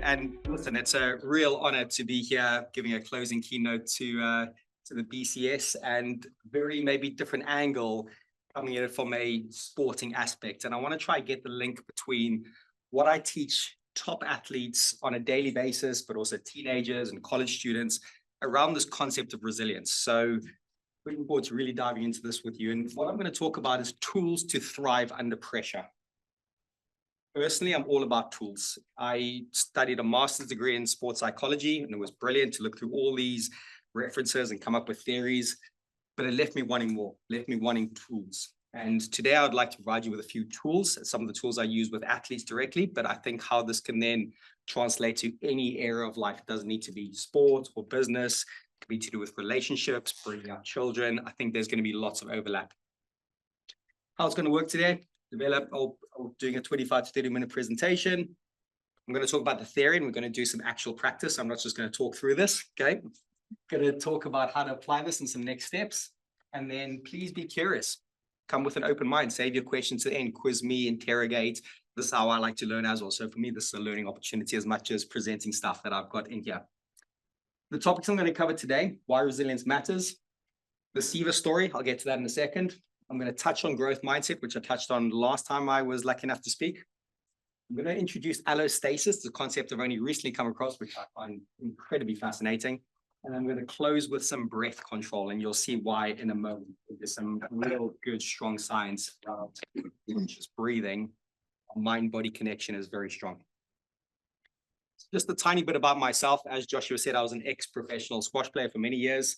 And listen, it's a real honor to be here giving a closing keynote to the BCS, and very maybe different angle coming at it from a sporting aspect. And I want to try get the link between what I teach top athletes on a daily basis, but also teenagers and college students around this concept of resilience. So looking forward to really diving into this with you. And what I'm going to talk about is tools to thrive under pressure. Personally, I'm all about tools. I studied a master's degree in sports psychology, and it was brilliant to look through all these references and come up with theories, but it left me wanting more, left me wanting tools. And today I would like to provide you with a few tools, some of the tools I use with athletes directly, but I think how this can then translate to any area of life. It doesn't need to be sport or business. It could be to do with relationships, bringing up children. I think there's going to be lots of overlap. How it's going to work today? Doing a 25 to 30 minute presentation. I'm going to talk about the theory, and we're going to do some actual practice. I'm not just going to talk through this, okay? I'm going to talk about how to apply this and some next steps. And then please be curious. Come with an open mind. Save your questions to the end. Quiz me, interrogate. This is how I like to learn as well. So for me, this is a learning opportunity as much as presenting stuff that I've got in here. The topics I'm going to cover today: why resilience matters, the Siva story. I'll get to that in a second. I'm going to touch on growth mindset, which I touched on last time I was lucky enough to speak. I'm going to introduce allostasis, the concept I've only recently come across, which I find incredibly fascinating. And I'm going to close with some breath control, and you'll see why in a moment. There's some real good, strong science about just breathing. Mind-body connection is very strong. Just a tiny bit about myself. As Joshua said, I was an ex-professional squash player for many years.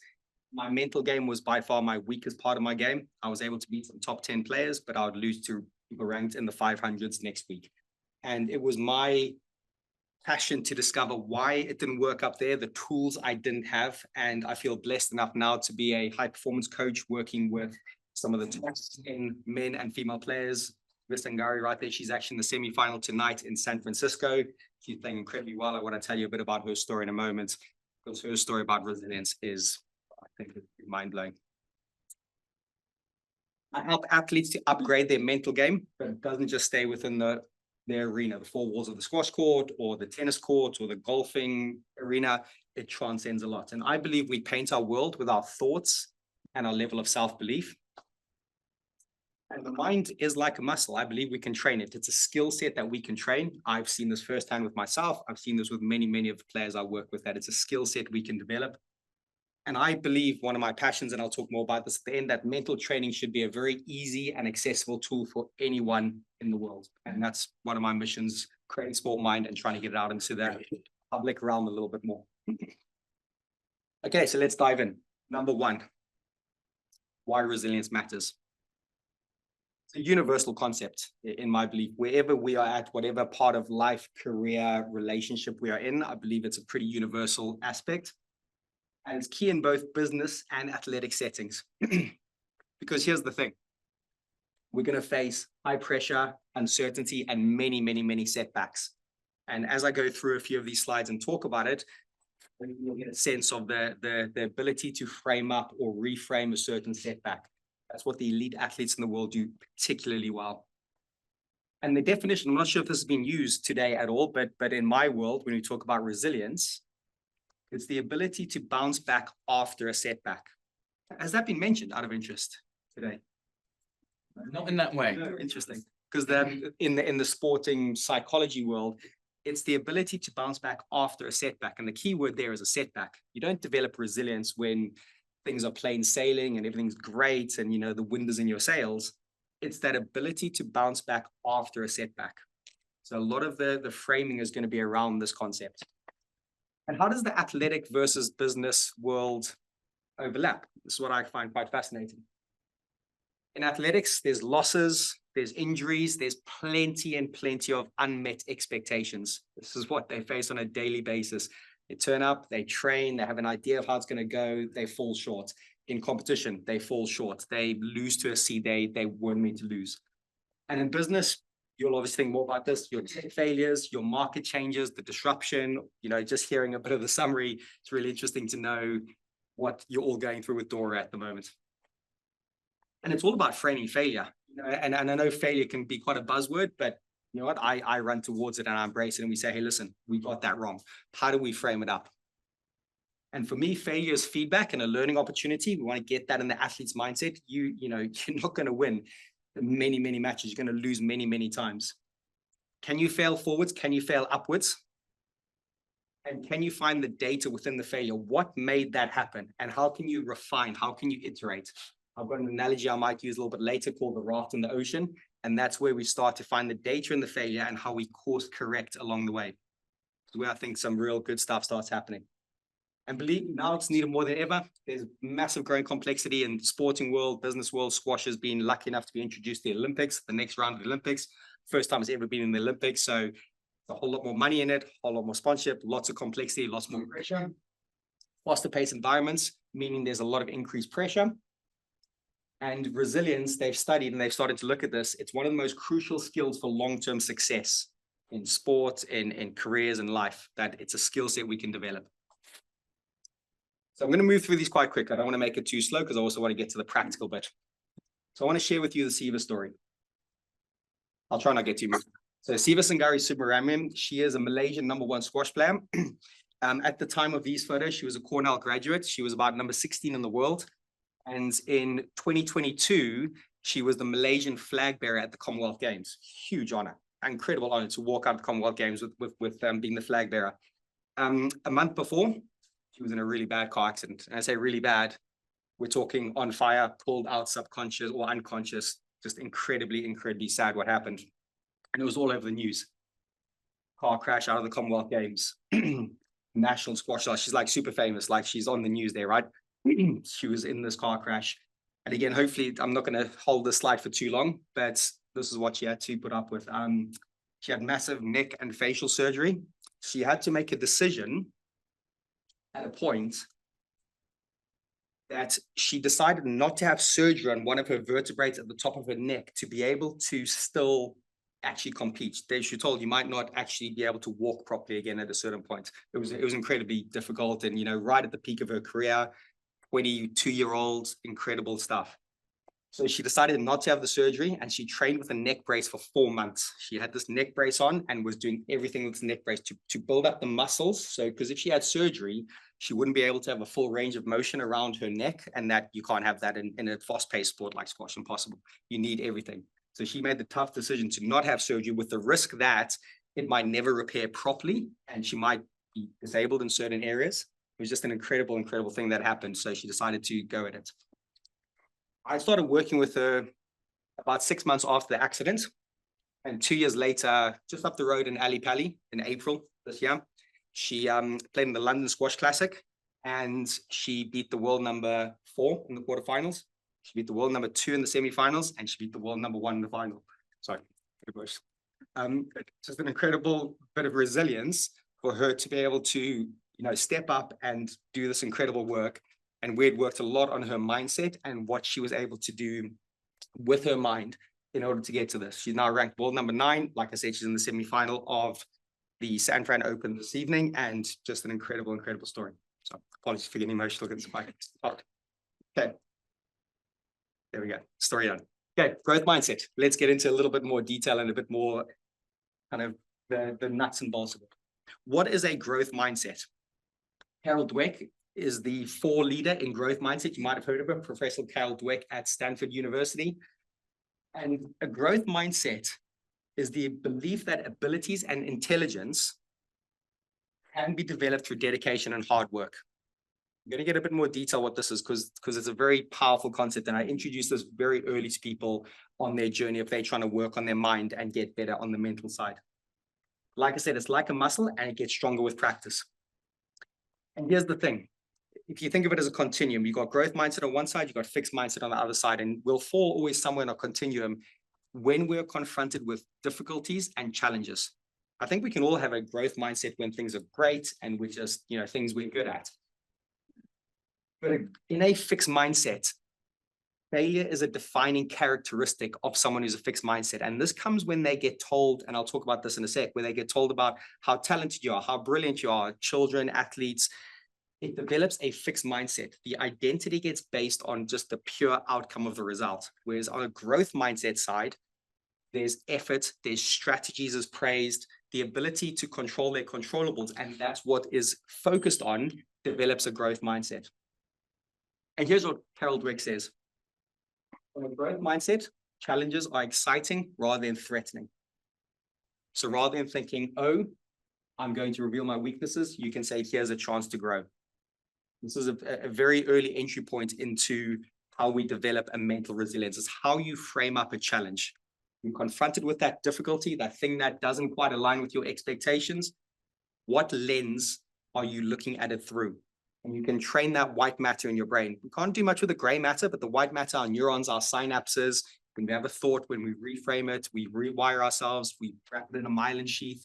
My mental game was by far my weakest part of my game. I was able to beat some top 10 players, but I would lose to people ranked in the 500s next week. And it was my passion to discover why it didn't work up there, the tools I didn't have. And I feel blessed enough now to be a high performance coach working with some of the top 10 men and female players. Visangari right there, she's actually in the semi-final tonight in San Francisco. She's playing incredibly well. I want to tell you a bit about her story in a moment, because her story about resilience is, I think, mind-blowing. I help athletes to upgrade their mental game, but it doesn't just stay within their arena, the four walls of the squash court or the tennis court or the golfing arena. It transcends a lot. And I believe we paint our world with our thoughts and our level of self-belief. And the mind is like a muscle. I believe we can train it. It's a skill set that we can train. I've seen this firsthand with myself. I've seen this with many, many of the players I work with, that it's a skill set we can develop. And I believe one of my passions, and I'll talk more about this at the end, that mental training should be a very easy and accessible tool for anyone in the world. And that's one of my missions, creating Sport Mind and trying to get it out into the public realm a little bit more. Okay, so let's dive in. Number one, why resilience matters. It's a universal concept, in my belief. Wherever we are at, whatever part of life, career, relationship we are in, I believe it's a pretty universal aspect. And it's key in both business and athletic settings. Because here's the thing. We're going to face high pressure, uncertainty, and many, many, many setbacks. And as I go through a few of these slides and talk about it, you'll get a sense of the ability to frame up or reframe a certain setback. That's what the elite athletes in the world do particularly well. And the definition, I'm not sure if this has been used today at all, but in my world, when we talk about resilience, it's the ability to bounce back after a setback. Has that been mentioned out of interest today? Not in that way. No, interesting. Because in the sporting psychology world, it's the ability to bounce back after a setback. And the key word there is a setback. You don't develop resilience when things are plain sailing and everything's great and, the wind is in your sails. It's that ability to bounce back after a setback. So a lot of the framing is going to be around this concept. And how does the athletic versus business world overlap? This is what I find quite fascinating. In athletics, there's losses, there's injuries, there's plenty and plenty of unmet expectations. This is what they face on a daily basis. They turn up, they train, they have an idea of how it's going to go, they fall short. In competition, they fall short. They lose to a seed they weren't meant to lose. And in business, you'll obviously think more about this, your tech failures, your market changes, the disruption, just hearing a bit of the summary, it's really interesting to know what you're all going through with Dora at the moment. And it's all about framing failure. And I know failure can be quite a buzzword, but You know what? I run towards it and I embrace it. And we say, hey, listen, we got that wrong. How do we frame it up? And for me, failure is feedback and a learning opportunity. We want to get that in the athlete's mindset. You know, you're not going to win many, many matches. You're going to lose many, many times. Can you fail forwards? Can you fail upwards? And can you find the data within the failure? What made that happen? And how can you refine? How can you iterate? I've got an analogy I might use a little bit later called the raft in the ocean. And that's where we start to find the data in the failure and how we course correct along the way. It's where I think some real good stuff starts happening. And believe me, now it's needed more than ever. There's massive growing complexity in the sporting world, business world. Squash has been lucky enough to be introduced to the Olympics, the next round of the Olympics. First time it's ever been in the Olympics. So a whole lot more money in it, a whole lot more sponsorship, lots of complexity, lots more pressure. Faster paced environments, meaning there's a lot of increased pressure. And resilience, they've studied and they've started to look at this. It's one of the most crucial skills for long-term success in sport, in careers, and life, that it's a skill set we can develop. So I'm going to move through these quite quick. I don't want to make it too slow because I also want to get to the practical bit. So I want to share with you the Siva story. I'll try not to get too much. So Siva Sangari Subramaniam, she is a Malaysian #1 squash player. At the time of these photos, she was a Cornell graduate. She was about number 16 in the world. And in 2022, she was the Malaysian flag bearer at the Commonwealth Games. Huge honor, incredible honor to walk out of the Commonwealth Games with being the flag bearer. A month before, she was in a really bad car accident. And I say really bad, we're talking on fire, pulled out subconscious or unconscious, just incredibly, incredibly sad what happened. And it was all over the news. Car crash out of the Commonwealth Games. National squash star. She's like super famous, like she's on the news there, right? She was in this car crash. And again, hopefully I'm not going to hold this slide for too long, but this is what she had to put up with. She had massive neck and facial surgery. She had to make a decision at a point that she decided not to have surgery on one of her vertebrae at the top of her neck to be able to still actually compete. She told you might not actually be able to walk properly again at a certain point. It was incredibly difficult, and right at the peak of her career, 22-year-old, incredible stuff. So she decided not to have the surgery, and she trained with a neck brace for 4 months. She had this neck brace on and was doing everything with the neck brace to build up the muscles. So because if she had surgery, she wouldn't be able to have a full range of motion around her neck, and that you can't have that in a fast-paced sport like squash. Impossible. You need everything. So she made the tough decision to not have surgery, with the risk that it might never repair properly and she might be disabled in certain areas. It was just an incredible, incredible thing that happened. So she decided to go at it. I started working with her about 6 months after the accident. And 2 years later, just up the road in Ali Pali in April this year, she played in the London Squash Classic, and she beat the world #4 in the quarterfinals. She beat the world #2 in the semifinals, and she beat the world #1 in the final. Sorry, just an incredible bit of resilience for her to be able to, step up and do this incredible work. And we had worked a lot on her mindset and what she was able to do with her mind in order to get to this. She's now ranked world #9. Like I said, she's in the semifinal of the San Fran Open this evening, and just an incredible, incredible story. So apologies for getting emotional. Okay. There we go. Story done. Okay, growth mindset. Let's get into a little bit more detail and a bit more kind of the nuts and bolts of it. What is a growth mindset? Carol Dweck is the leader in growth mindset. You might have heard of him, Professor Carol Dweck at Stanford University. And a growth mindset is the belief that abilities and intelligence can be developed through dedication and hard work. I'm going to get a bit more detail what this is because it's a very powerful concept, and I introduce this very early to people on their journey if they're trying to work on their mind and get better on the mental side. Like I said, it's like a muscle, and it gets stronger with practice. And here's the thing. If you think of it as a continuum, you've got growth mindset on one side, you've got fixed mindset on the other side, and we'll fall always somewhere in a continuum when we're confronted with difficulties and challenges. I think we can all have a growth mindset when things are great and we're just, things we're good at. But in a fixed mindset, failure is a defining characteristic of someone who's a fixed mindset. And this comes when they get told, and I'll talk about this in a sec, where they get told about how talented you are, how brilliant you are, children, athletes. It develops a fixed mindset. The identity gets based on just the pure outcome of the result. Whereas on a growth mindset side, there's effort, there's strategies is praised, the ability to control their controllables, and that's what is focused on, develops a growth mindset. And here's what Carol Dweck says. From a growth mindset, challenges are exciting rather than threatening. So rather than thinking, oh, I'm going to reveal my weaknesses, you can say, here's a chance to grow. This is a very early entry point into how we develop a mental resilience. It's how you frame up a challenge. You're confronted with that difficulty, that thing that doesn't quite align with your expectations. What lens are you looking at it through? And you can train that white matter in your brain. We can't do much with the gray matter, but the white matter, our neurons, our synapses, when we have a thought, when we reframe it, we rewire ourselves, we wrap it in a myelin sheath.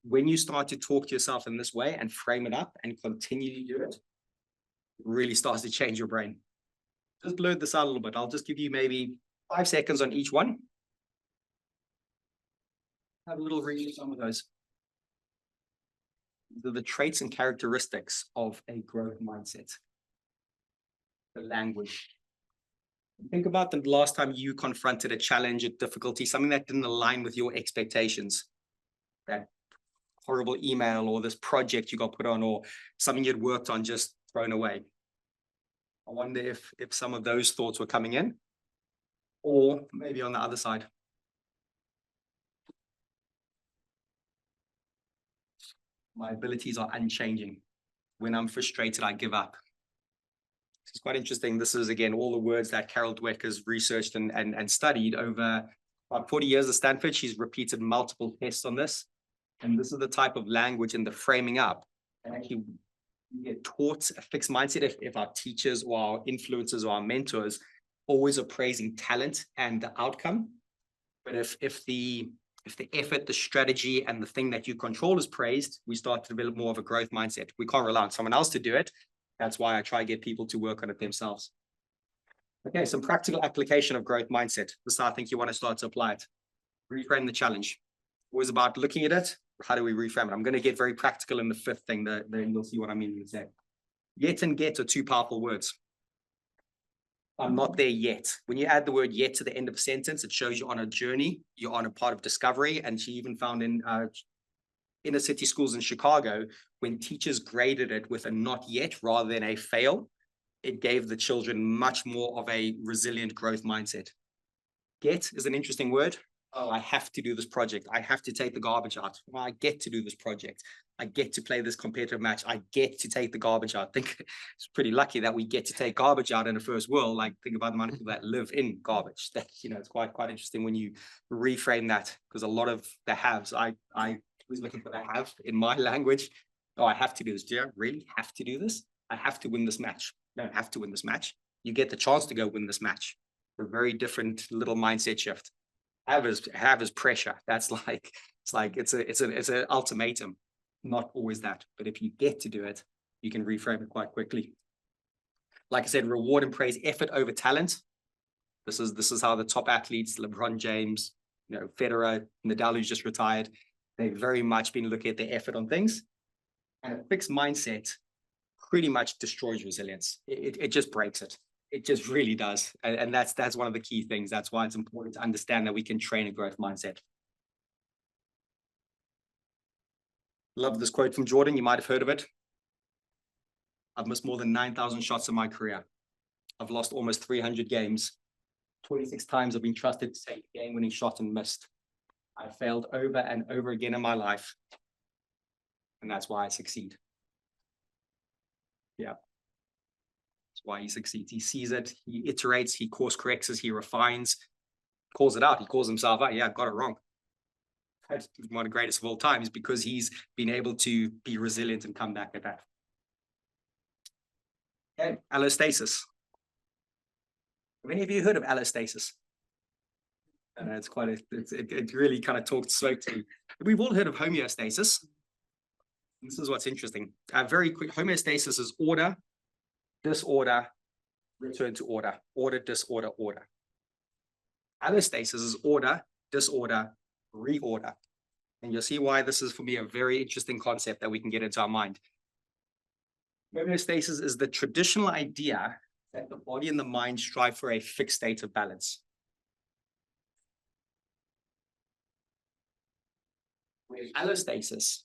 When you start to talk to yourself in this way and frame it up and continue to do it, it really starts to change your brain. Just blur this out a little bit. I'll just give you maybe 5 seconds on each one. Have a little read of some of those. The traits and characteristics of a growth mindset. The language. Think about the last time you confronted a challenge, a difficulty, something that didn't align with your expectations. That horrible email or this project you got put on or something you'd worked on just thrown away. I wonder if some of those thoughts were coming in, or maybe on the other side. My abilities are unchanging. When I'm frustrated, I give up. It's quite interesting. This is, again, all the words that Carol Dweck has researched and studied over about 40 years at Stanford. She's repeated multiple tests on this. And this is the type of language and the framing up. And actually, we get taught a fixed mindset if our teachers or our influencers or our mentors always are praising talent and the outcome. But if the effort, the strategy, and the thing that you control is praised, we start to develop more of a growth mindset. We can't rely on someone else to do it. That's why I try to get people to work on it themselves. Okay, some practical application of growth mindset. This is how I think you want to start to apply it. Reframe the challenge. Always about looking at it. How do we reframe it? I'm going to get very practical in the fifth thing. Then you'll see what I mean in a sec. Yet and get are two powerful words. I'm not there yet. When you add the word yet to the end of a sentence, it shows you're on a journey. You're on a part of discovery. And she even found in inner city schools in Chicago, when teachers graded it with a not yet rather than a fail, it gave the children much more of a resilient growth mindset. Get is an interesting word. Oh, I have to do this project. I have to take the garbage out. Well, I get to do this project. I get to play this competitive match. I get to take the garbage out. I think it's pretty lucky that we get to take garbage out in the first world. Like, think about the amount of people that live in garbage. That, it's quite interesting when you reframe that, because a lot of the haves, I was looking for the have in my language. Oh, I have to do this. Do you really have to do this? I have to win this match. You don't have to win this match. You get the chance to go win this match. A very different little mindset shift. Have is pressure. That's like, it's an ultimatum. Not always that, but if you get to do it, you can reframe it quite quickly. Like I said, reward and praise effort over talent. This is how the top athletes, LeBron James, Federer, Nadal, who's just retired, they've very much been looking at their effort on things. And a fixed mindset pretty much destroys resilience. It just breaks it. It just really does. And that's one of the key things. That's why it's important to understand that we can train a growth mindset. Love this quote from Jordan. You might have heard of it. I've missed more than 9,000 shots in my career. I've lost almost 300 games. 26 times I've been trusted to take a game-winning shot and missed. I failed over and over again in my life. And that's why I succeed. Yeah. That's why he succeeds. He sees it, he iterates, he course corrects us, he refines, calls it out. He calls himself out. Yeah, I got it wrong. That's one of the greatest of all time, is because he's been able to be resilient and come back at that. Okay, allostasis. Have any of you heard of allostasis? It's quite it really kind of spoke to. We've all heard of homeostasis. This is what's interesting. Very quick, homeostasis is order, disorder, return to order, order, disorder, order. Allostasis is order, disorder, reorder. And you'll see why this is, for me, a very interesting concept that we can get into our mind. Homeostasis is the traditional idea that the body and the mind strive for a fixed state of balance. Whereas allostasis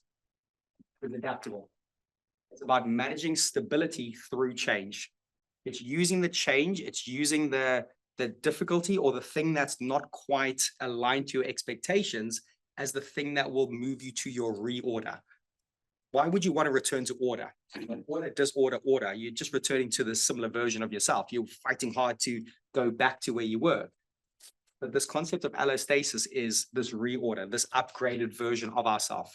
is adaptable. It's about managing stability through change. It's using the change, it's using the difficulty or the thing that's not quite aligned to your expectations as the thing that will move you to your reorder. Why would you want to return to order? Order, disorder, order. You're just returning to the similar version of yourself. You're fighting hard to go back to where you were. But this concept of allostasis is this reorder, this upgraded version of ourselves.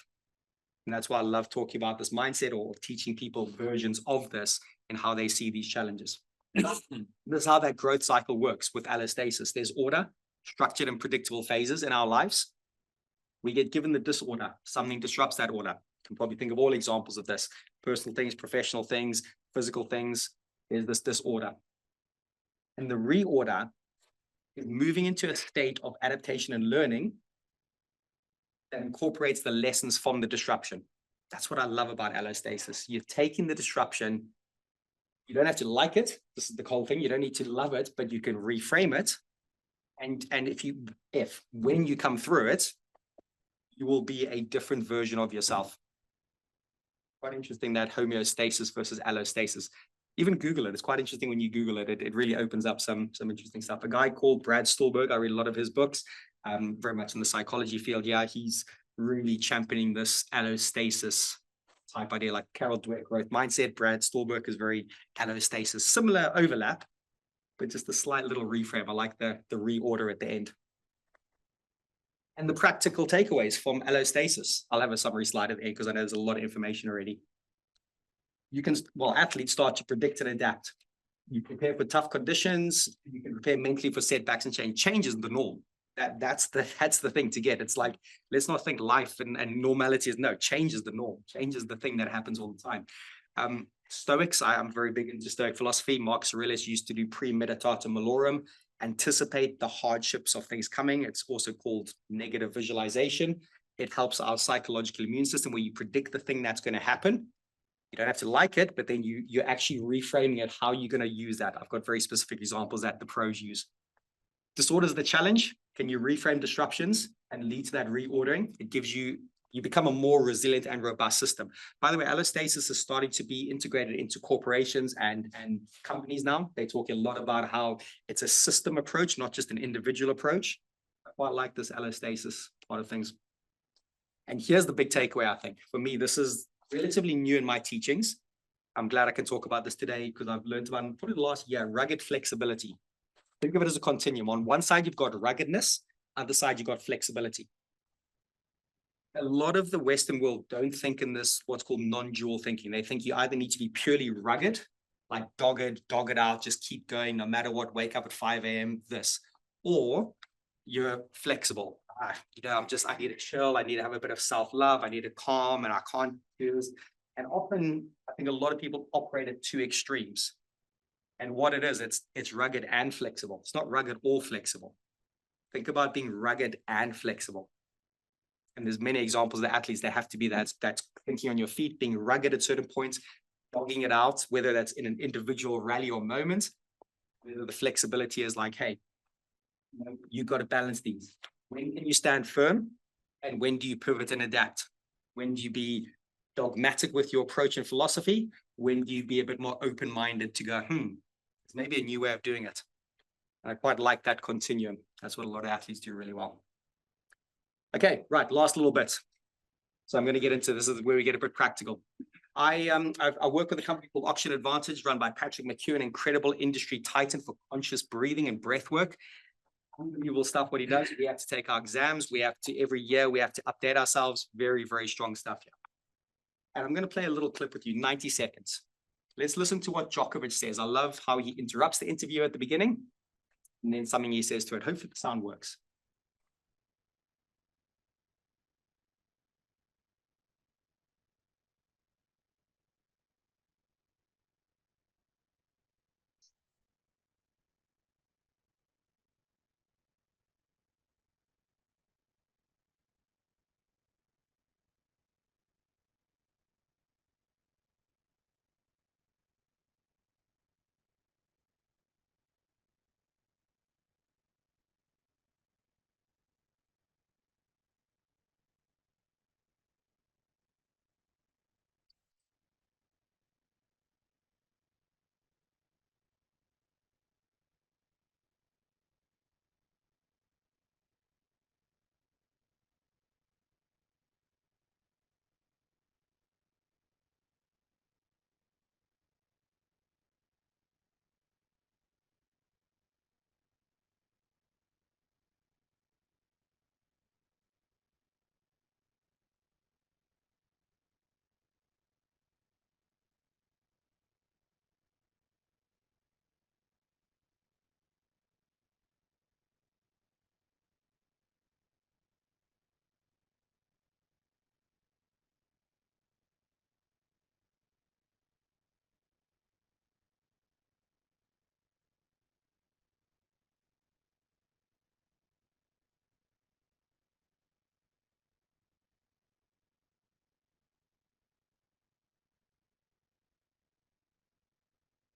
And that's why I love talking about this mindset or teaching people versions of this and how they see these challenges. This is how that growth cycle works with allostasis. There's order, structured and predictable phases in our lives. We get given the disorder. Something disrupts that order. You can probably think of all examples of this. Personal things, professional things, physical things. There's this disorder. And the reorder is moving into a state of adaptation and learning that incorporates the lessons from the disruption. That's what I love about allostasis. You're taking the disruption. You don't have to like it. This is the whole thing. You don't need to love it, but you can reframe it. And if when you come through it, you will be a different version of yourself. Quite interesting, that homeostasis versus allostasis. Even Google it. It's quite interesting when you Google it. It really opens up some interesting stuff. A guy called Brad Stulberg, I read a lot of his books, very much in the psychology field. Yeah, he's really championing this allostasis type idea, like Carol Dweck, growth mindset. Brad Stulberg is very allostasis, similar overlap, but just a slight little reframe. I like the reorder at the end. And the practical takeaways from allostasis. I'll have a summary slide at the end because I know there's a lot of information already. You can, well, athletes start to predict and adapt. You prepare for tough conditions. You can prepare mentally for setbacks and change. Change is the norm. That's the thing to get. It's like, let's not think life and normality is, no, change is the norm. Change is the thing that happens all the time. Stoics, I'm very big into Stoic philosophy. Marcus Aurelius used to do premeditata malorum, anticipate the hardships of things coming. It's also called negative visualization. It helps our psychological immune system where you predict the thing that's going to happen. You don't have to like it, but then you're actually reframing it, how you're going to use that. I've got very specific examples that the pros use. Disorder is the challenge. Can you reframe disruptions and lead to that reordering? It gives you become a more resilient and robust system. By the way, allostasis is starting to be integrated into corporations and companies now. They talk a lot about how it's a system approach, not just an individual approach. I quite like this allostasis part of things. And here's the big takeaway, I think. For me, this is relatively new in my teachings. I'm glad I can talk about this today because I've learned about probably the last year, rugged flexibility. Think of it as a continuum. On one side, you've got ruggedness. Other side, you've got flexibility. A lot of the Western world don't think in this, what's called non-dual thinking. They think you either need to be purely rugged, like dog it out, just keep going no matter what, wake up at 5 a.m., this, or you're flexible. I need to chill. I need to have a bit of self-love. I need to calm and I can't do this. And often I think a lot of people operate at two extremes. And what it is, it's rugged and flexible. It's not rugged or flexible. Think about being rugged and flexible. And there's many examples of athletes that have to be that's thinking on your feet, being rugged at certain points, dogging it out, whether that's in an individual rally or moment, whether the flexibility is like, hey, you've got to balance these. When can you stand firm? And when do you pivot and adapt? When do you be dogmatic with your approach and philosophy? When do you be a bit more open-minded to go, there's maybe a new way of doing it? And I quite like that continuum. That's what a lot of athletes do really well. Okay, right, last little bit. So I'm going to get into this is where we get a bit practical. I work with a company called Oxygen Advantage, run by Patrick McHugh, an incredible industry titan for conscious breathing and breath work. Unbelievable stuff what he does. We have to take our exams. We have to, every year, we have to update ourselves. Very, very strong stuff here. And I'm going to play a little clip with you, 90 seconds. Let's listen to what Djokovic says. I love how he interrupts the interview at the beginning and then something he says to it. Hopefully the sound works.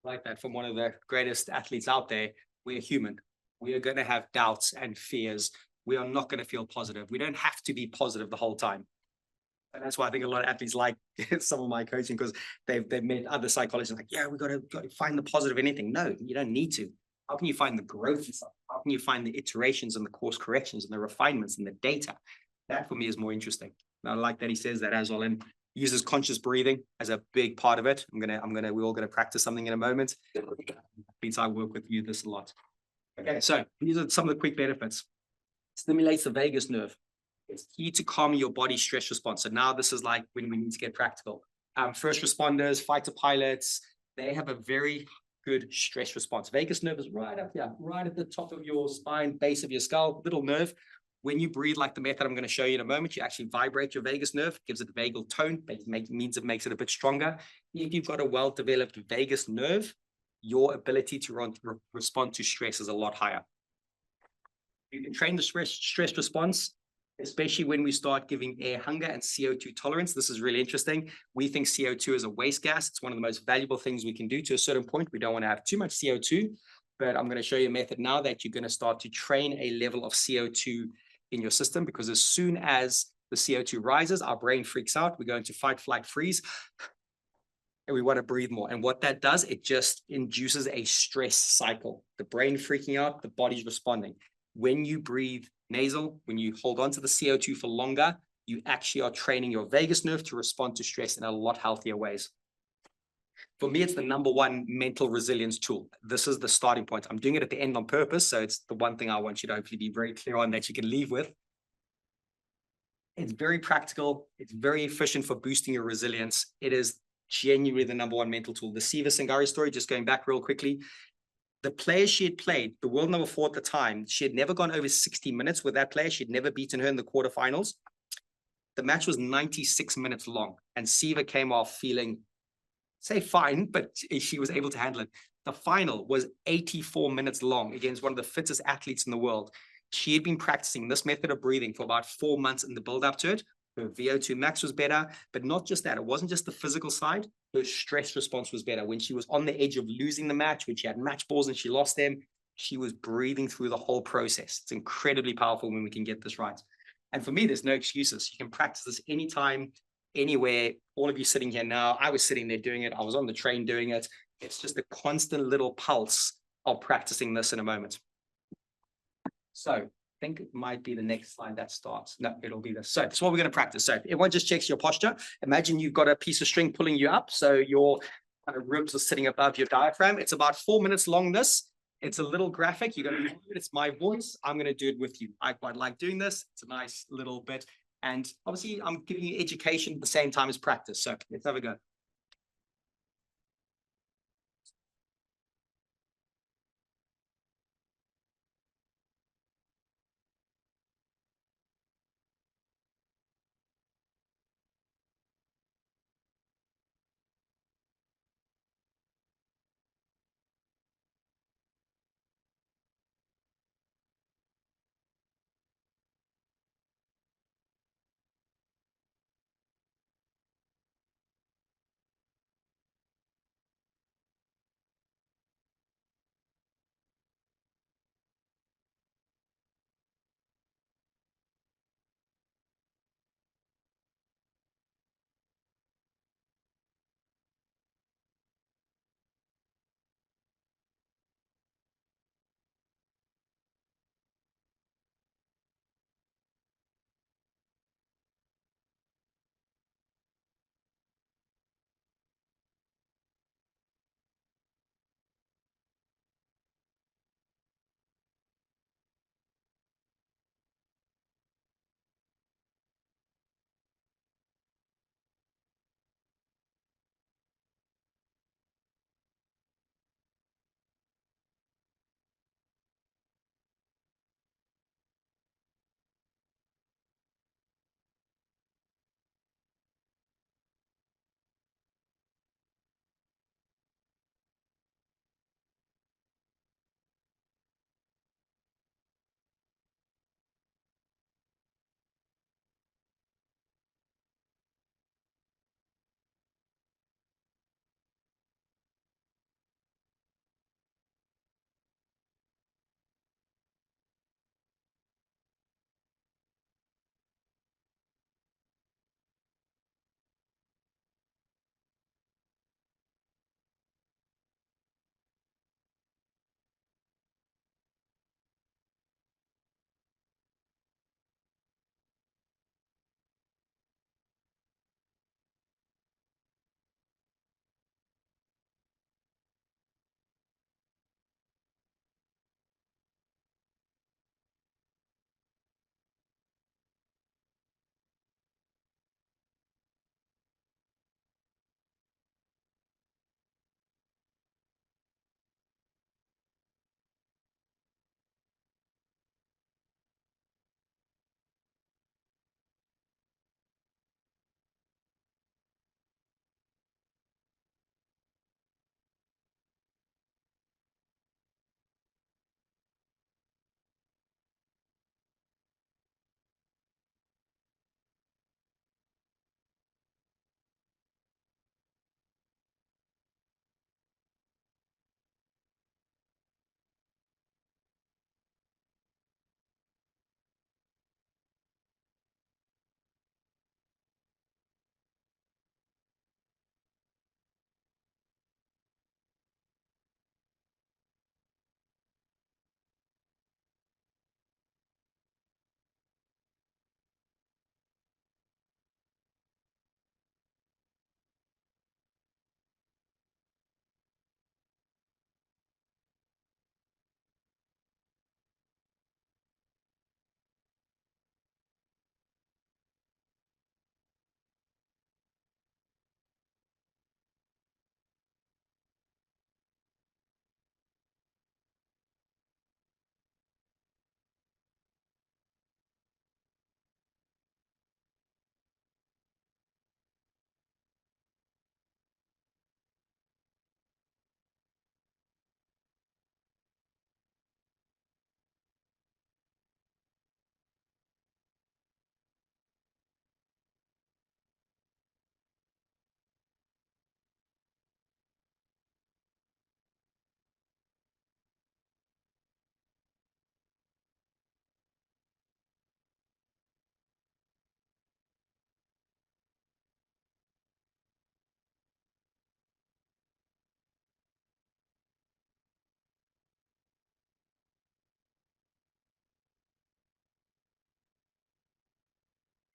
like that from one of the greatest athletes out there. We're human. We are going to have doubts and fears. We are not going to feel positive. We don't have to be positive the whole time. And that's why I think a lot of athletes like some of my coaching, because they've met other psychologists like, yeah, we got to find the positive in anything. No, you don't need to. How can you find the growth? How can you find the iterations and the course corrections and the refinements and the data? That for me is more interesting. And I like that he says that as well, and uses conscious breathing as a big part of it. We're all gonna practice something in a moment. Athletes I work with use this a lot. Okay, so these are some of the quick benefits. Stimulates the vagus nerve. It's key to calming your body's stress response. So now this is like when we need to get practical. First responders, fighter pilots, they have a very good stress response. Vagus nerve is right up here, right at the top of your spine, base of your skull, little nerve. When you breathe like the method I'm going to show you in a moment, you actually vibrate your vagus nerve, gives it a vagal tone, means it makes it a bit stronger. If you've got a well-developed vagus nerve, your ability to respond to stress is a lot higher. You can train the stress response, especially when we start giving air hunger and CO2 tolerance. This is really interesting. We think CO2 is a waste gas. It's one of the most valuable things we can do to a certain point. We don't want to have too much CO2, but I'm going to show you a method now that you're going to start to train a level of CO2 in your system, because as soon as the CO2 rises, our brain freaks out. We go into fight, flight, freeze, and we want to breathe more. And what that does, it just induces a stress cycle. The brain freaking out, the body's responding. When you breathe nasal, when you hold on to the CO2 for longer, you actually are training your vagus nerve to respond to stress in a lot healthier ways. For me, it's the number one mental resilience tool. This is the starting point. I'm doing it at the end on purpose. So it's the one thing I want you to hopefully be very clear on that you can leave with. It's very practical. It's very efficient for boosting your resilience. It is genuinely the number one mental tool. The Siva Singari story, just going back real quickly. The player she had played, the world number 4 at the time, she had never gone over 60 minutes with that player. She'd never beaten her in the quarterfinals. The match was 96 minutes long, and Siva came off feeling, say, fine, but she was able to handle it. The final was 84 minutes long against one of the fittest athletes in the world. She had been practicing this method of breathing for about 4 months in the build-up to it. Her VO2 max was better, but not just that. It wasn't just the physical side. Her stress response was better. When she was on the edge of losing the match, when she had match balls and she lost them, she was breathing through the whole process. It's incredibly powerful when we can get this right. And for me, there's no excuses. You can practice this anytime, anywhere. All of you sitting here now, I was sitting there doing it. I was on the train doing it. It's just a constant little pulse of practicing this in a moment. So I think it might be the next slide that starts. No, it'll be this. So that's what we're going to practice. So everyone just checks your posture. Imagine you've got a piece of string pulling you up. So your kind of ribs are sitting above your diaphragm. It's about 4 minutes long, this. It's a little graphic. You're going to do it. It's my voice. I'm going to do it with you. I quite like doing this. It's a nice little bit. And obviously, I'm giving you education at the same time as practice. So let's have a go.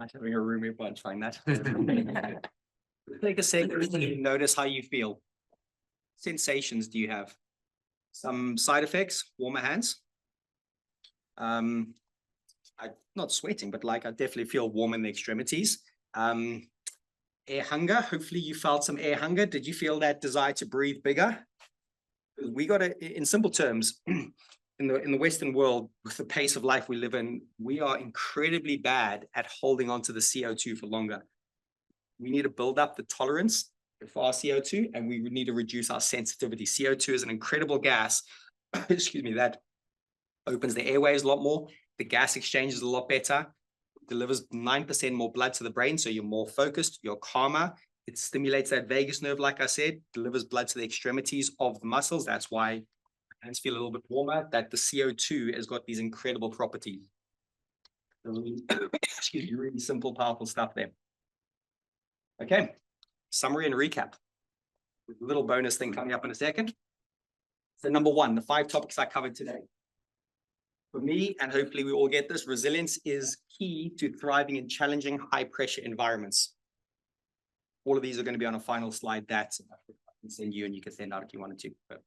I'm having a roommate while trying that. Take a second, notice how you feel. Sensations do you have? Some side effects, warmer hands. I'm not sweating, but like I definitely feel warm in the extremities. Air hunger, hopefully you felt some air hunger. Did you feel that desire to breathe bigger? We got to, in simple terms, in the Western world, with the pace of life we live in, we are incredibly bad at holding on to the CO2 for longer. We need to build up the tolerance for our CO2, and we need to reduce our sensitivity. CO2 is an incredible gas, excuse me, that opens the airways a lot more. The gas exchange is a lot better, delivers 9% more blood to the brain, so you're more focused, you're calmer. It stimulates that vagus nerve, like I said, delivers blood to the extremities of the muscles. That's why hands feel a little bit warmer, that the CO2 has got these incredible properties. Excuse me, really simple, powerful stuff there. Okay, summary and recap. With a little bonus thing coming up in a second. So number one, the 5 topics I covered today. For me, and hopefully we all get this, resilience is key to thriving in challenging high-pressure environments. All of these are going to be on a final slide that I can send you, and you can send out if you wanted to. But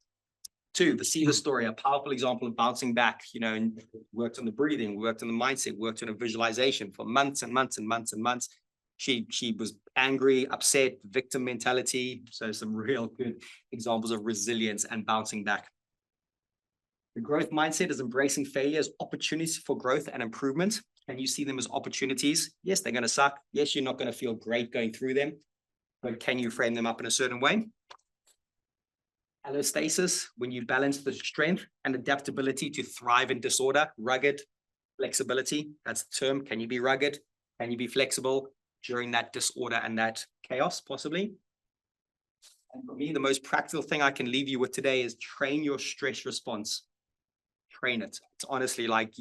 2, the see the story, a powerful example of bouncing back, you know, and worked on the breathing, worked on the mindset, worked on a visualization for months and months and months and months. She was angry, upset, victim mentality. So some real good examples of resilience and bouncing back. The growth mindset is embracing failure as opportunities for growth and improvement. Can you see them as opportunities? Yes, they're going to suck. Yes, you're not going to feel great going through them, but can you frame them up in a certain way? Allostasis, when you balance the strength and adaptability to thrive in disorder. Rugged, flexibility, that's the term. Can you be rugged? Can you be flexible during that disorder and that chaos, possibly? And for me, the most practical thing I can leave you with today is train your stress response. Train it. It's honestly like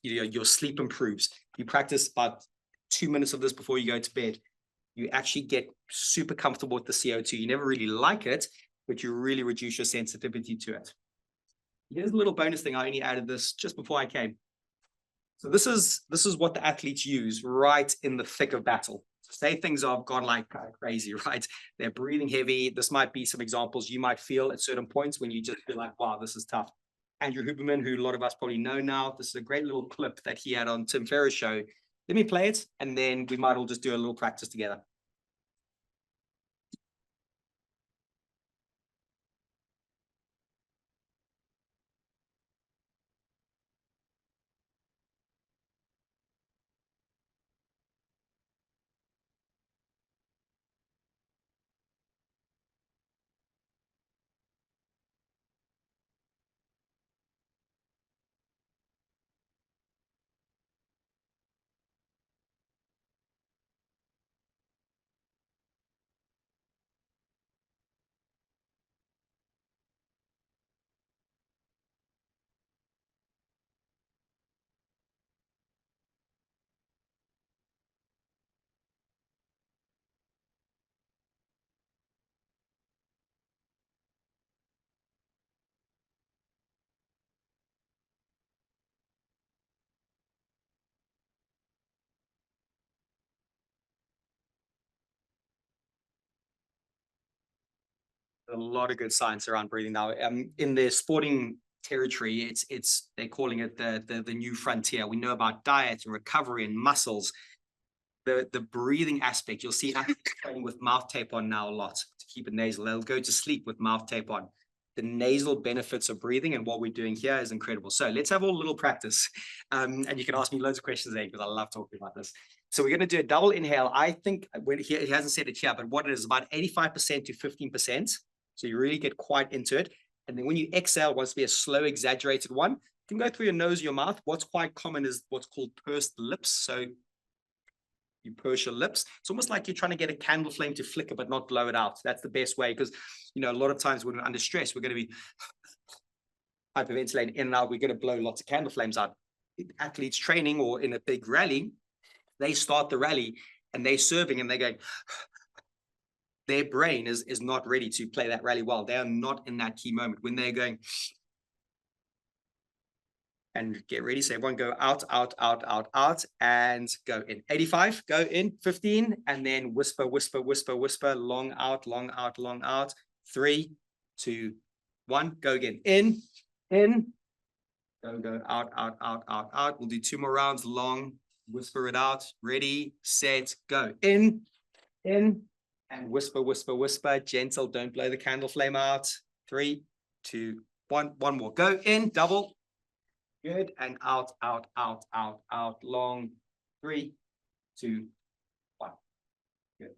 your sleep improves. You practice about 2 minutes of this before you go to bed. You actually get super comfortable with the CO2. You never really like it, but you really reduce your sensitivity to it. Here's a little bonus thing. I only added this just before I came. So this is what the athletes use right in the thick of battle. So say things have gone like crazy, right? They're breathing heavy. This might be some examples you might feel at certain points when you just feel like, wow, this is tough. Andrew Huberman, who a lot of us probably know now, this is a great little clip that he had on Tim Ferriss' show. Let me play it, and then we might all just do a little practice together. A lot of good science around breathing now. In the sporting territory, they're calling it the new frontier. We know about diet and recovery and muscles. The breathing aspect, you'll see athletes training with mouth tape on now a lot to keep it nasal. They'll go to sleep with mouth tape on. The nasal benefits of breathing and what we're doing here is incredible. So let's have a little practice. And you can ask me loads of questions there because I love talking about this. So we're going to do a double inhale. I think he hasn't said it here, but what it is about 85% to 15%. So you really get quite into it. And then when you exhale, wants to be a slow, exaggerated one. You can go through your nose, your mouth. What's quite common is what's called pursed lips. So you purse your lips. It's almost like you're trying to get a candle flame to flicker, but not blow it out. That's the best way because, you know, a lot of times when we're under stress, we're going to be hyperventilating in and out. We're going to blow lots of candle flames out. Athletes training or in a big rally, they start the rally and they're serving and they're going, their brain is not ready to play that rally well. They are not in that key moment when they're going. and get ready. So everyone go out, out, out, out, out, and go in. 85, go in. 15, and then whisper, whisper, whisper, whisper, long out, long out, long out. 3, 2, 1, go again. In, go, out, out, out, out, out. We'll do 2 more rounds, long, whisper it out. Ready, set, go. In, and whisper, whisper, whisper, gentle, don't blow the candle flame out. 3, 2, 1, one more. Go in, double. Good, and out, out, out, out, out, long. 3, 2, 1. Good.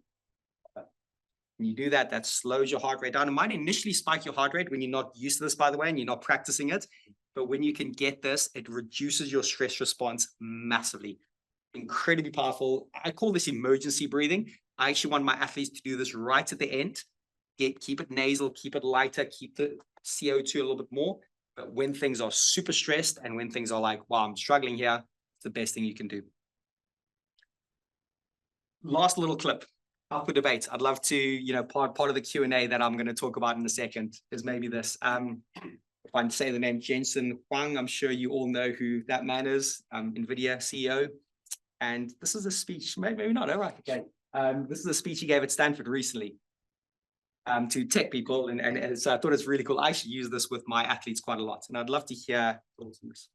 When you do that, that slows your heart rate down. It might initially spike your heart rate when you're not used to this, by the way, and you're not practicing it. But when you can get this, it reduces your stress response massively. Incredibly powerful. I call this emergency breathing. I actually want my athletes to do this right at the end. Keep it nasal, keep it lighter, keep the CO2 a little bit more. But when things are super stressed and when things are like, wow, I'm struggling here, it's the best thing you can do. Last little clip, up for debate. I'd love to, part of the Q&A that I'm going to talk about in a second is maybe this. If I say the name Jensen Huang, I'm sure you all know who that man is, NVIDIA CEO. And this is a speech, maybe not, all right, okay. This is a speech he gave at Stanford recently to tech people. And so I thought it's really cool. I actually use this with my athletes quite a lot. And I'd love to hear thoughts on this.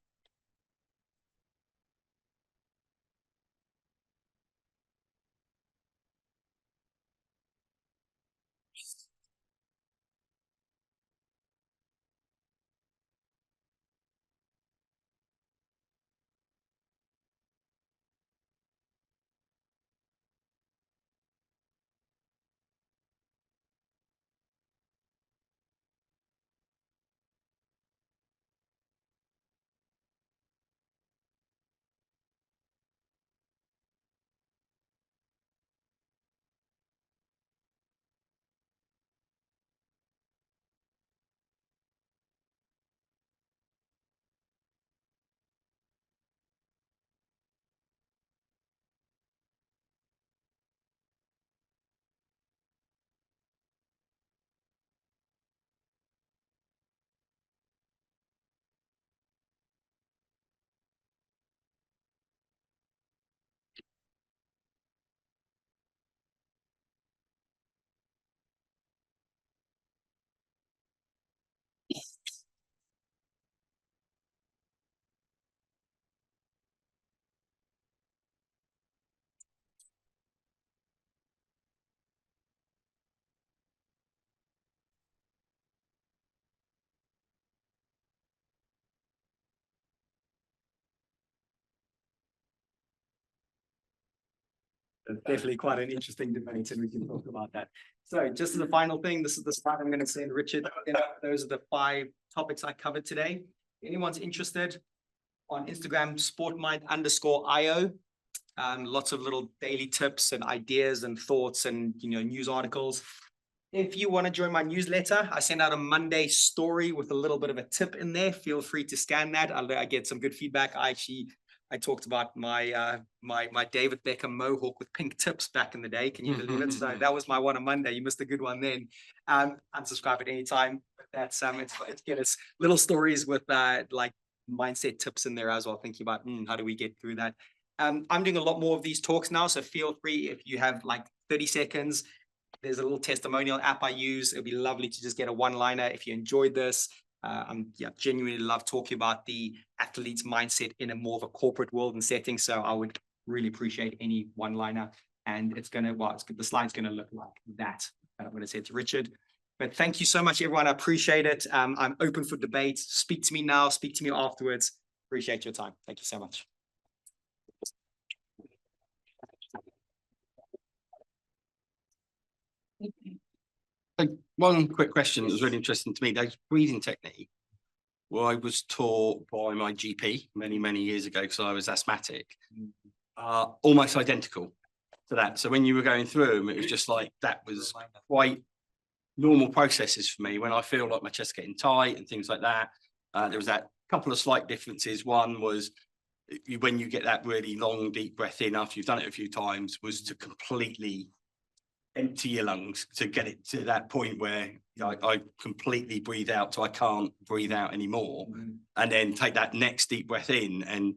It's definitely quite an interesting debate, and we can talk about that. So just as a final thing, this is the slide I'm going to send Richard. Those are the 5 topics I covered today. If anyone's interested, on Instagram, sportmind_io. Lots of little daily tips and ideas and thoughts and news articles. If you want to join my newsletter, I send out a Monday story with a little bit of a tip in there. Feel free to scan that. I get some good feedback. I talked about my my David Beckham mohawk with pink tips back in the day. Can you believe it? So that was my one on Monday. You missed a good one then. Unsubscribe at any time. That's it's little stories with like mindset tips in there as well. Thinking about how do we get through that. I'm doing a lot more of these talks now, so feel free if you have like 30 seconds. There's a little testimonial app I use. It'd be lovely to just get a one-liner if you enjoyed this. Genuinely love talking about the athlete's mindset in a more of a corporate world and setting. So I would really appreciate any one-liner. And the slide's gonna look like that. I'm gonna say it to Richard. But thank you so much, everyone. I appreciate it. I'm open for debate. Speak to me now. Speak to me afterwards. Appreciate your time. Thank you so much. One quick question that was really interesting to me. That breathing technique, well, I was taught by my GP many years ago because I was asthmatic, almost identical to that. So when you were going through them, it was just like that was quite normal processes for me when I feel like my chest getting tight and things like that. There was that couple of slight differences. One was when you get that really long, deep breath in after you've done it a few times, was to completely empty your lungs to get it to that point where I completely breathe out, so I can't breathe out anymore, and then take that next deep breath in. And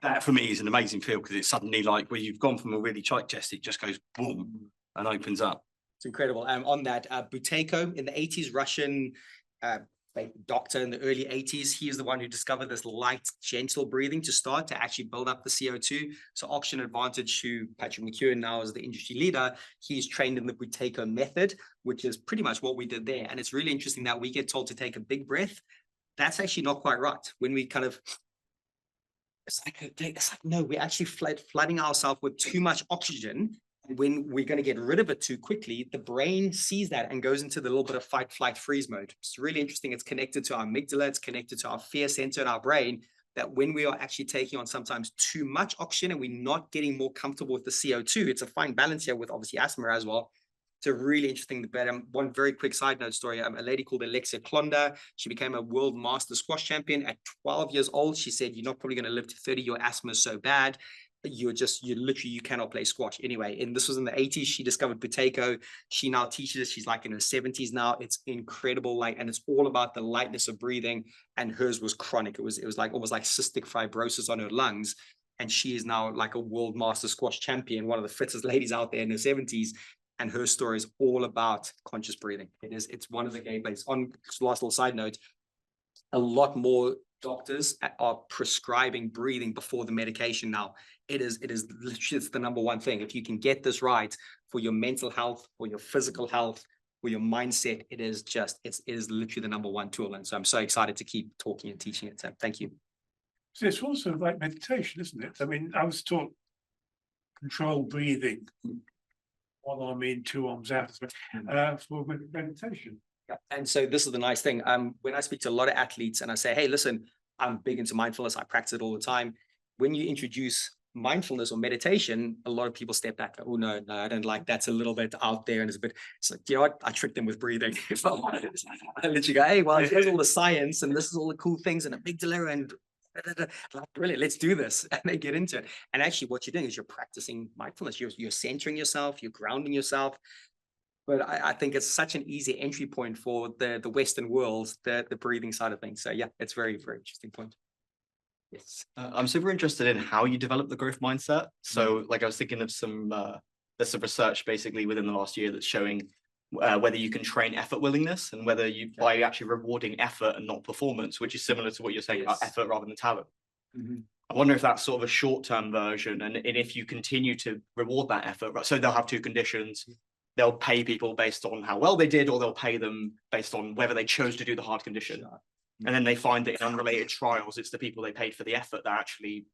that for me is an amazing feel, because it's suddenly like where you've gone from a really tight chest, it just goes boom and opens up. It's incredible. On that, Buteyko in the 80s, Russian doctor in the early 80s, he is the one who discovered this light, gentle breathing to start to actually build up the CO2. So Oxygen Advantage, who Patrick McEwen now is the industry leader, he's trained in the Buteyko method, which is pretty much what we did there. And it's really interesting that we get told to take a big breath. That's actually not quite right. When we kind of, it's like no, we're actually flooding ourselves with too much oxygen. When we're going to get rid of it too quickly, the brain sees that and goes into the little bit of fight, flight, freeze mode. It's really interesting. It's connected to our amygdala. It's connected to our fear center in our brain, that when we are actually taking on sometimes too much oxygen and we're not getting more comfortable with the CO2, it's a fine balance here with obviously asthma as well. It's a really interesting debate. One very quick side note story. A lady called Alexia Klonda, she became a world master squash champion at 12 years old. She said, you're not probably going to live to 30. Your asthma is so bad. You cannot play squash anyway. And this was in the 80s. She discovered Buteyko. She now teaches it. She's like in her 70s now. It's incredible. And it's all about the lightness of breathing. And hers was chronic. It was like almost like cystic fibrosis on her lungs. And she is now like a world master squash champion, one of the fittest ladies out there in her 70s. And her story is all about conscious breathing. It's one of the gameplays. On last little side note, a lot more doctors are prescribing breathing before the medication now. It is literally, it's the number one thing. If you can get this right for your mental health, for your physical health, for your mindset, it is literally the number one tool. And so I'm so excited to keep talking and teaching it. So thank you. So it's also like meditation, isn't it? I mean, I was taught controlled breathing, one arm in, two arms out, for meditation. Yeah. And so this is the nice thing. When I speak to a lot of athletes and I say, hey, listen, I'm big into mindfulness. I practice it all the time. When you introduce mindfulness or meditation, a lot of people step back. Oh, no, I don't like that's a little bit out there. And it's like, you know what? I tricked them with breathing. If I wanted, I literally go, hey, well, here's all the science and this is all the cool things and amygdala and like, brilliant, let's do this. And they get into it. And actually what you're doing is you're practicing mindfulness. You're centering yourself, you're grounding yourself. But I think it's such an easy entry point for the Western world, the breathing side of things. So yeah, it's very, very interesting point. Yes. I'm super interested in how you develop the growth mindset. So like I was thinking of there's some research basically within the last year that's showing whether you can train effort willingness, and whether you by actually rewarding effort and not performance, which is similar to what you're saying about effort rather than talent. I wonder if that's sort of a short-term version, and if you continue to reward that effort, right? So they'll have two conditions. They'll pay people based on how well they did, or they'll pay them based on whether they chose to do the hard condition. Sure. And then they find that in unrelated trials, it's the people they paid for the effort that actually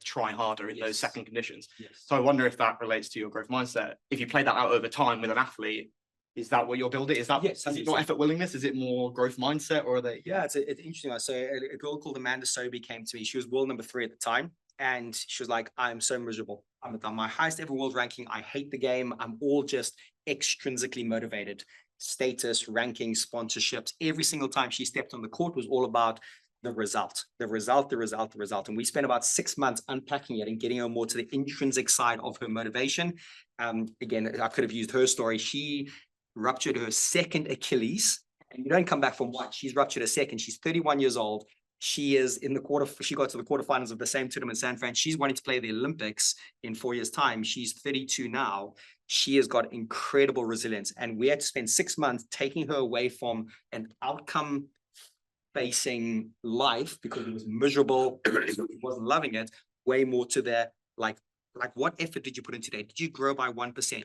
try harder in those second conditions. So I wonder if that relates to your growth mindset. If you play that out over time with an athlete, is that what you're building? Is that is it not effort willingness? Is it more growth mindset, or are they? Yeah, it's interesting. So a girl called Amanda Sobey came to me. She was world number 3 at the time. And she was like, I'm so miserable. I'm at my highest ever world ranking. I hate the game. I'm all just extrinsically motivated. Status, ranking, sponsorships. Every single time she stepped on the court was all about the result. And we spent about 6 months unpacking it and getting her more to the intrinsic side of her motivation. Again, I could have used her story. She ruptured her second Achilles. And you don't come back from one. She's ruptured a second. She's 31 years old. She is in the she got to the quarterfinals of the same tournament in San Fran. She's wanting to play the Olympics in 4 years' time. She's 32 now. She has got incredible resilience. And we had to spend 6 months taking her away from an outcome-facing life because it was miserable, it wasn't loving it, way more to the, like what effort did you put in today? Did you grow by 1%?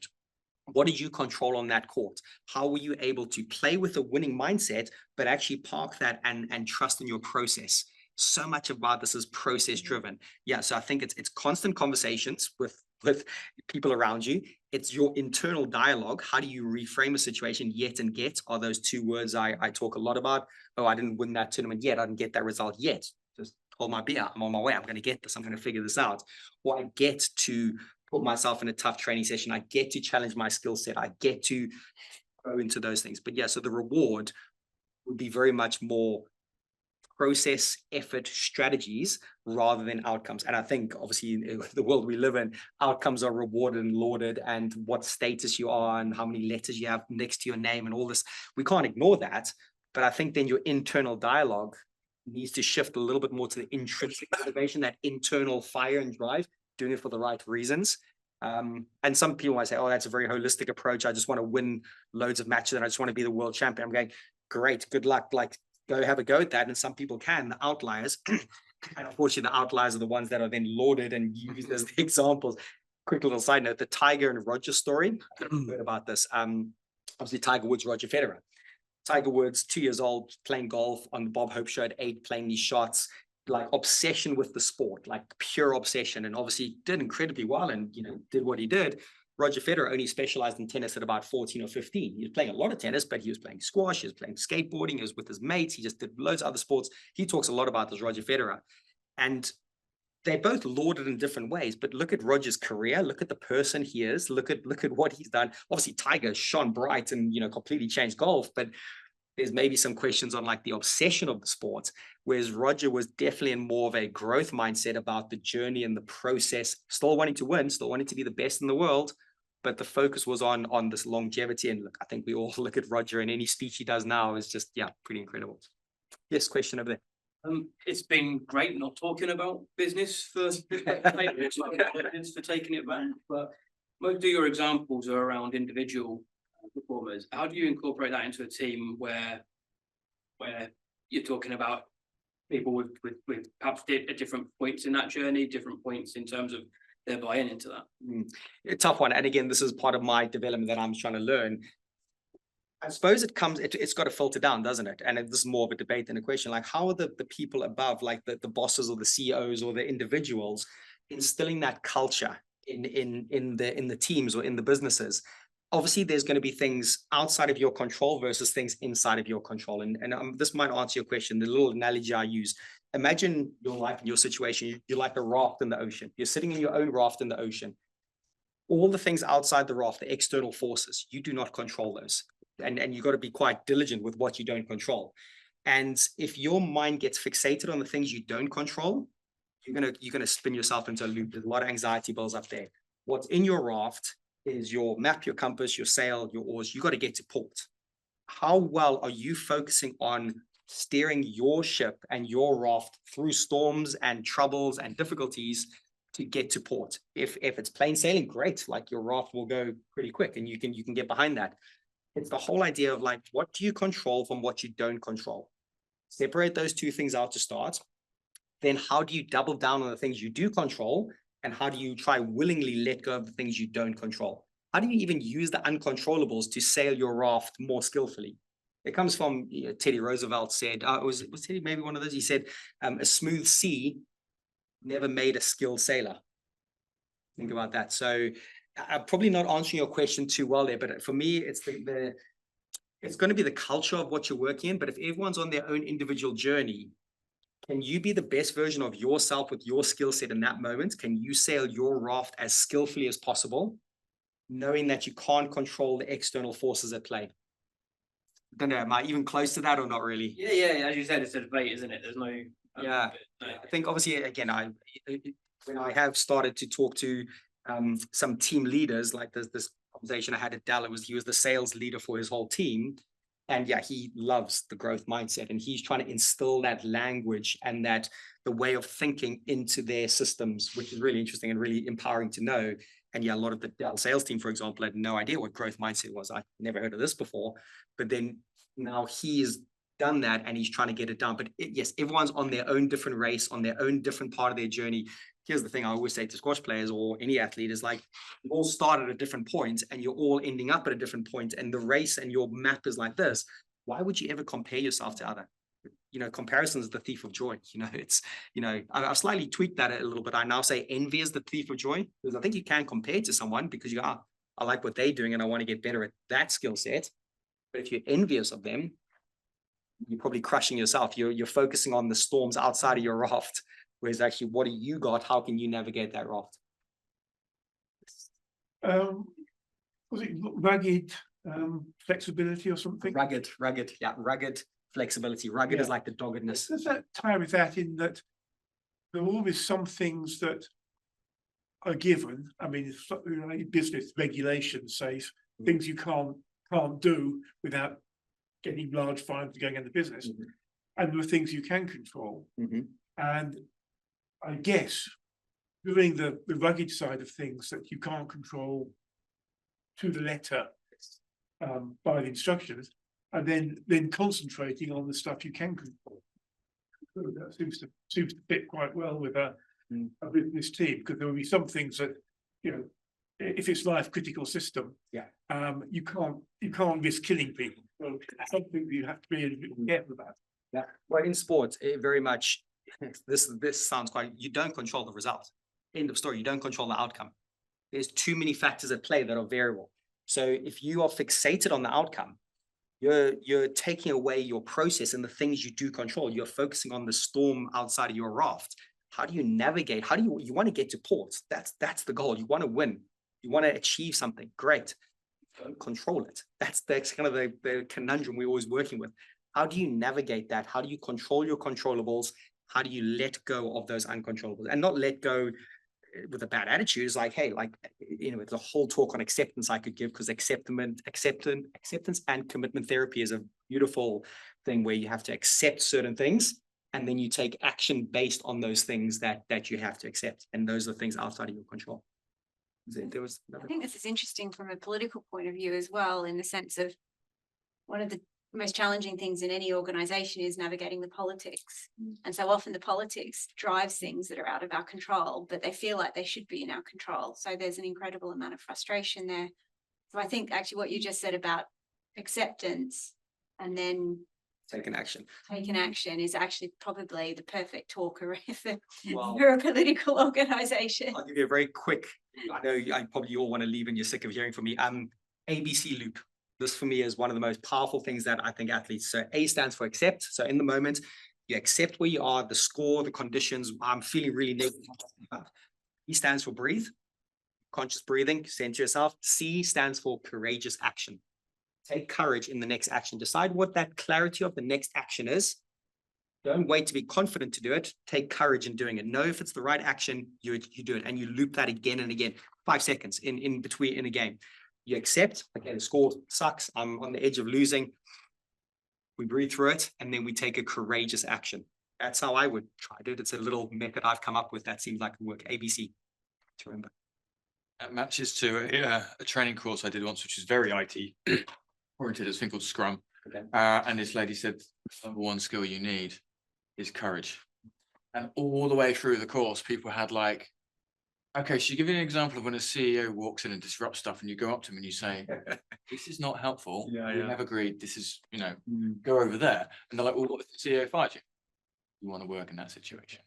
What did you control on that court? How were you able to play with a winning mindset, but actually park that and trust in your process? So much about this is process driven. Yeah. So I think it's constant conversations with people around you. It's your internal dialogue. How do you reframe a situation? Yet and get are those two words I talk a lot about. Oh, I didn't win that tournament yet. I didn't get that result yet. Just hold my beer. I'm on my way. I'm going to get this. I'm going to figure this out. Or I get to put myself in a tough training session. I get to challenge my skill set. I get to go into those things. But yeah, so the reward would be very much more process, effort, strategies rather than outcomes. And I think obviously in the world we live in, outcomes are rewarded and lauded, and what status you are and how many letters you have next to your name and all this. We can't ignore that. But I think then your internal dialogue needs to shift a little bit more to the intrinsic motivation, that internal fire and drive, doing it for the right reasons. And some people might say, oh, that's a very holistic approach. I just want to win loads of matches and I just want to be the world champion. I'm going, great, good luck. Like, go have a go at that. And some people can, the outliers. And unfortunately, the outliers are the ones that are then lauded and used as the examples. Quick little side note, the Tiger and Roger story. I don't know if you've heard about this. Obviously, Tiger Woods, Roger Federer. Tiger Woods, 2 years old, playing golf on the Bob Hope show at 8, playing these shots, like obsession with the sport, like pure obsession, and obviously did incredibly well and, you know, did what he did. Roger Federer only specialized in tennis at about 14 or 15. He was playing a lot of tennis, but he was playing squash, he was playing skateboarding, he was with his mates, he just did loads of other sports. He talks a lot about this, Roger Federer. And they're both lauded in different ways, but look at Roger's career, look at the person he is, look at what he's done. Obviously, Tiger shone bright and, you know, completely changed golf, but there's maybe some questions on like the obsession of the sport, whereas Roger was definitely in more of a growth mindset about the journey and the process, still wanting to win, still wanting to be the best in the world, but the focus was on this longevity. And look, I think we all look at Roger, and any speech he does now is just, yeah, pretty incredible. Yes, question over there. It's been great not talking about business for for taking it back, but most of your examples are around individual performers. How do you incorporate that into a team where you're talking about people with perhaps at different points in that journey, different points in terms of their buy-in into that? A tough one. And again, this is part of my development that I'm trying to learn. I suppose it's got to filter down, doesn't it? And this is more of a debate than a question. Like, how are the people above, like the bosses or the CEOs or the individuals, instilling that culture in the teams or in the businesses? Obviously, there's going to be things outside of your control versus things inside of your control. And this might answer your question. The little analogy I use: imagine your life and your situation. You're like a raft in the ocean. You're sitting in your own raft in the ocean. All the things outside the raft, the external forces, you do not control those. And you've got to be quite diligent with what you don't control. And if your mind gets fixated on the things you don't control, you're gonna spin yourself into a loop. There's a lot of anxiety builds up there. What's in your raft is your map, your compass, your sail, your oars. You got to get to port. How well are you focusing on steering your ship and your raft through storms and troubles and difficulties to get to port? If it's plain sailing, great. Like, your raft will go pretty quick and you can get behind that. It's the whole idea of like, what do you control from what you don't control? Separate those two things out to start. Then how do you double down on the things you do control? And how do you try willingly let go of the things you don't control? How do you even use the uncontrollables to sail your raft more skillfully? It comes from, you know, Teddy Roosevelt said, was Teddy maybe one of those? He said, a smooth sea never made a skilled sailor. Think about that. So I'm probably not answering your question too well there, but for me, it's it's going to be the culture of what you're working in. But if everyone's on their own individual journey, can you be the best version of yourself with your skill set in that moment? Can you sail your raft as skillfully as possible, knowing that you can't control the external forces at play? I don't know, am I even close to that or not really? Yeah. As you said, it's a debate, isn't it? There's no. Yeah. I think obviously, again, when I have started to talk to some team leaders, like this conversation I had at Dell, he was the sales leader for his whole team. And yeah, he loves the growth mindset, and he's trying to instill that language and that the way of thinking into their systems, which is really interesting and really empowering to know. And yeah, a lot of the Dell sales team, for example, had no idea what growth mindset was. I never heard of this before, but then now he's done that and he's trying to get it done. But yes, everyone's on their own different race, on their own different part of their journey. Here's the thing I always say to squash players or any athlete is like, you all start at a different point and you're all ending up at a different point, and the race and your map is like this. Why would you ever compare yourself to other? You know, comparison is the thief of joy. You know, it's, you know, I've slightly tweaked that a little bit. I now say envy is the thief of joy, because I think you can compare to someone because you are, I like what they're doing and I want to get better at that skill set. But if you're envious of them, you're probably crushing yourself. You're focusing on the storms outside of your raft. Whereas actually, what do you got? How can you navigate that raft? Was it rugged flexibility or something? Rugged, yeah, rugged flexibility. Rugged is Yeah. like the doggedness. Does that tie with that in that there are always some things that are given? I mean, it's sort of like business regulations say things you can't do without getting large fines for going into business. Mhm. And there are things you can control. Mhm. And I guess doing the rugged side of things that you can't control to the letter by the instructions, and then concentrating on the stuff you can control. So that seems to fit quite well with a business team, because there will be some things that, you know, if it's life critical system, you can't risk killing people. So it's something you have to be a bit careful about. Yeah, well, in sports, it very much, this sounds quite, you don't control the result. End of story, you don't control the outcome. There's too many factors at play that are variable. So if you are fixated on the outcome, you're taking away your process and the things you do control. You're focusing on the storm outside of your raft. How do you navigate? How do you want to get to port? That's the goal. You want to win. You want to achieve something. Great. Don't control it. That's kind of the conundrum we're always working with. How do you navigate that? How do you control your controllables? How do you let go of those uncontrollables? And not let go with a bad attitude. Is like, hey, like, you know, it's a whole talk on acceptance I could give, because acceptance and commitment therapy is a beautiful thing where you have to accept certain things and then you take action based on those things that you have to accept. And those are things outside of your control. There was I think this is interesting from a political point of view as well, in the sense of one of the most challenging things in any organization is navigating the politics. And so often the politics drives things that are out of our control, but they feel like they should be in our control. So there's an incredible amount of frustration there. So I think actually what you just said about acceptance and then taken action. taking action is actually probably the perfect talker if Well, you're a political organization. I'll give you a very quick, I know I probably all want to leave and you're sick of hearing from me. ABC loop. This for me is one of the most powerful things that I think athletes, so A stands for accept. So in the moment, you accept where you are, the score, the conditions. I'm feeling really negative. B stands for breathe, conscious breathing, center yourself. C stands for courageous action. Take courage in the next action. Decide what that clarity of the next action is. Don't wait to be confident to do it. Take courage in doing it. Know if it's the right action, you do it. And you loop that again and again. 5 seconds in between in a game. You accept, okay, the score sucks. I'm on the edge of losing. We breathe through it, and then we take a courageous action. That's how I would try to do it. It's a little method I've come up with that seems like it work. ABC to remember. That matches to a training course I did once, which is very IT oriented. It's a thing called Scrum. Okay. And this lady said, number one skill you need is courage. And all the way through the course, people had like, okay, so you give me an example of when a CEO walks in and disrupts stuff and you go up to him and you say, this is not helpful. Yeah, We yeah. have agreed this is, go over there. And they're like, well, what if the CEO fired you? You want to work in that situation.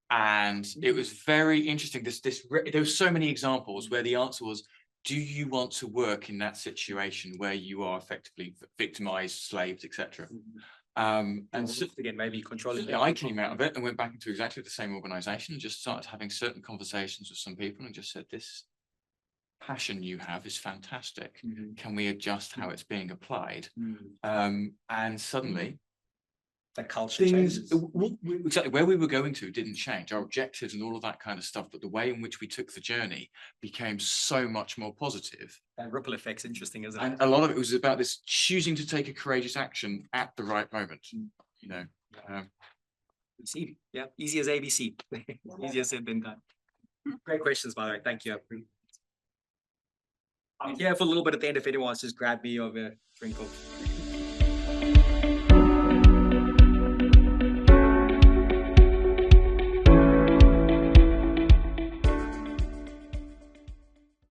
And it was very interesting. There were so many examples where the answer was, do you want to work in that situation where you are effectively victimized, slaved, etc.? And so, again, maybe controlling. I came out of it and went back into exactly the same organization and just started having certain conversations with some people and just said, this passion you have is fantastic. Can we adjust how it's being applied? And suddenly The culture things, changes. exactly where we were going to didn't change, our objectives and all of that kind of stuff, but the way in which we took the journey became so much more positive. That ripple effect's interesting, isn't it? And a lot of it was about this choosing to take a courageous action at the right moment, See, yeah, easy as ABC. Easier said than done. Great questions, by the way. Thank you. I'm here for a little bit at the end if anyone wants to just grab me or a drink of